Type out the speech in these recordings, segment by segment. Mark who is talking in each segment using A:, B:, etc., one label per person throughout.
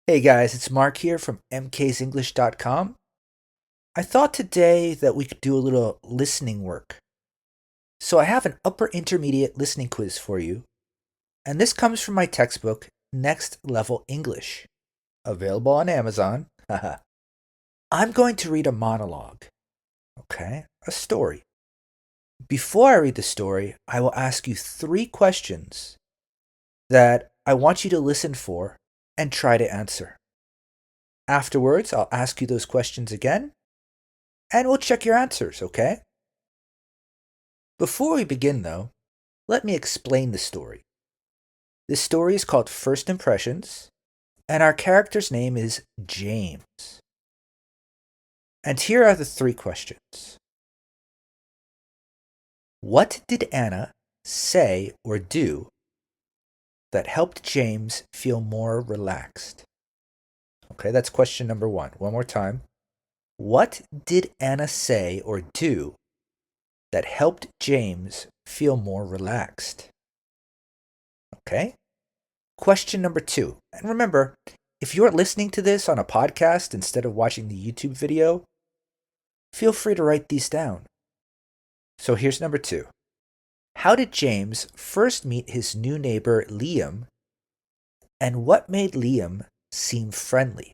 A: Hey guys, it's Mark here from MKsEnglish.com. I thought today that we could do a little listening work. So I have an upper intermediate listening quiz for you, and this comes from my textbook, Next Level English, available on Amazon. I'm going to read a monologue, okay? A story. Before I read the story, I will ask you three questions that I want you to listen for and try to answer. Afterwards, I'll ask you those questions again and we'll check your answers, okay? Before we begin, though, let me explain the story. This story is called First Impressions, and our character's name is James. And here are the three questions. What did Anna say or do that helped James feel more relaxed? Okay, that's question number one. One more time. What did Anna say or do that helped James feel more relaxed? Okay. Question number two. And remember, if you're listening to this on a podcast instead of watching the YouTube video, feel free to write these down. So here's number two. How did James first meet his new neighbor, Liam, and what made Liam seem friendly?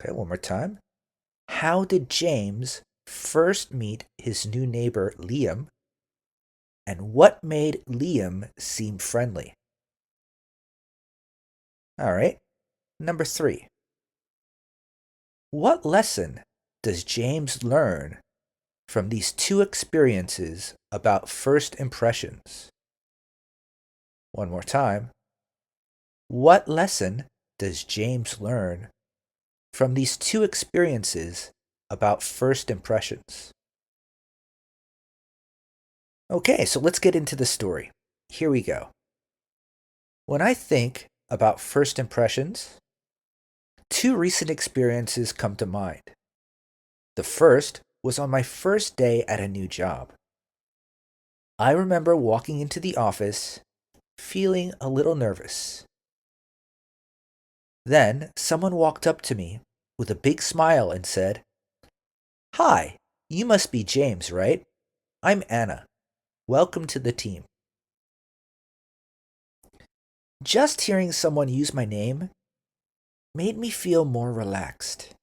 A: Okay, one more time. How did James first meet his new neighbor, Liam, and what made Liam seem friendly? All right. Number three. What lesson does James learn from these two experiences about first impressions? One more time. What lesson does James learn from these two experiences about first impressions? Okay, so let's get into the story. Here we go. When I think about first impressions, two recent experiences come to mind. The first was on my first day at a new job. I remember walking into the office feeling a little nervous. Then someone walked up to me with a big smile and said, "Hi, you must be James, right? I'm Anna. Welcome to the team." Just hearing someone use my name made me feel more relaxed.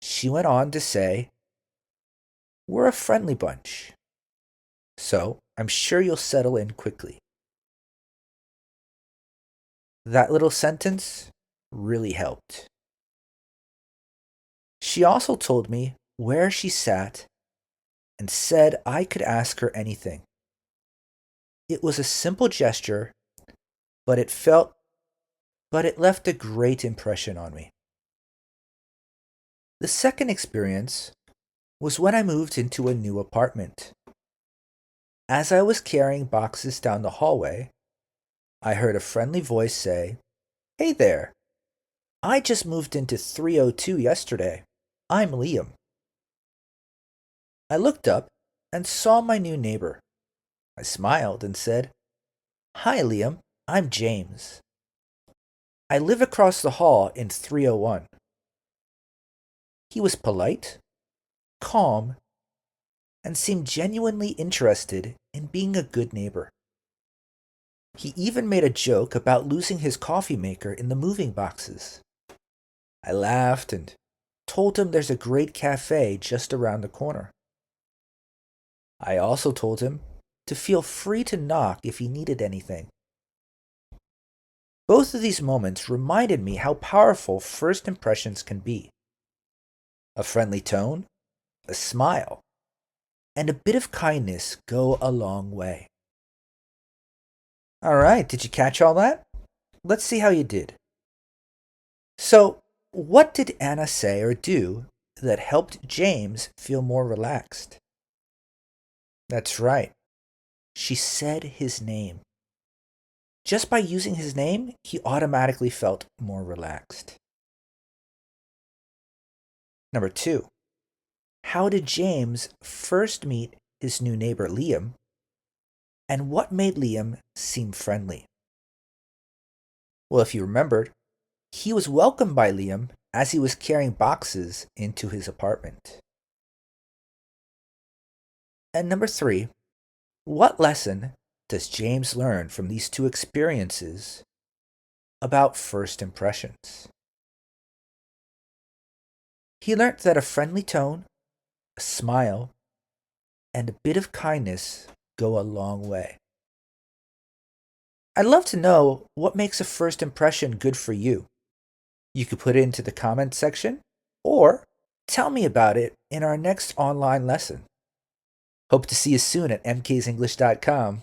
A: She went on to say, "We're a friendly bunch, so I'm sure you'll settle in quickly." That little sentence really helped. She also told me where she sat and said I could ask her anything. It was a simple gesture, but it left a great impression on me. The second experience was when I moved into a new apartment. As I was carrying boxes down the hallway, I heard a friendly voice say, "Hey there, I just moved into 302 yesterday. I'm Liam." I looked up and saw my new neighbor. I smiled and said, "Hi, Liam, I'm James. I live across the hall in 301. He was polite, calm, and seemed genuinely interested in being a good neighbor. He even made a joke about losing his coffee maker in the moving boxes. I laughed and told him there's a great cafe just around the corner. I also told him to feel free to knock if he needed anything. Both of these moments reminded me how powerful first impressions can be. A friendly tone, a smile, and a bit of kindness go a long way. All right, did you catch all that? Let's see how you did. So, what did Anna say or do that helped James feel more relaxed? That's right. She said his name. Just by using his name, he automatically felt more relaxed. Number two, how did James first meet his new neighbor Liam, and what made Liam seem friendly? Well, if you remembered, he was welcomed by Liam as he was carrying boxes into his apartment. And number 3, what lesson does James learn from these two experiences about first impressions? He learned that a friendly tone, a smile, and a bit of kindness go a long way. I'd love to know what makes a first impression good for you. You could put it into the comments section or tell me about it in our next online lesson. Hope to see you soon at mksenglish.com.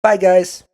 A: Bye, guys.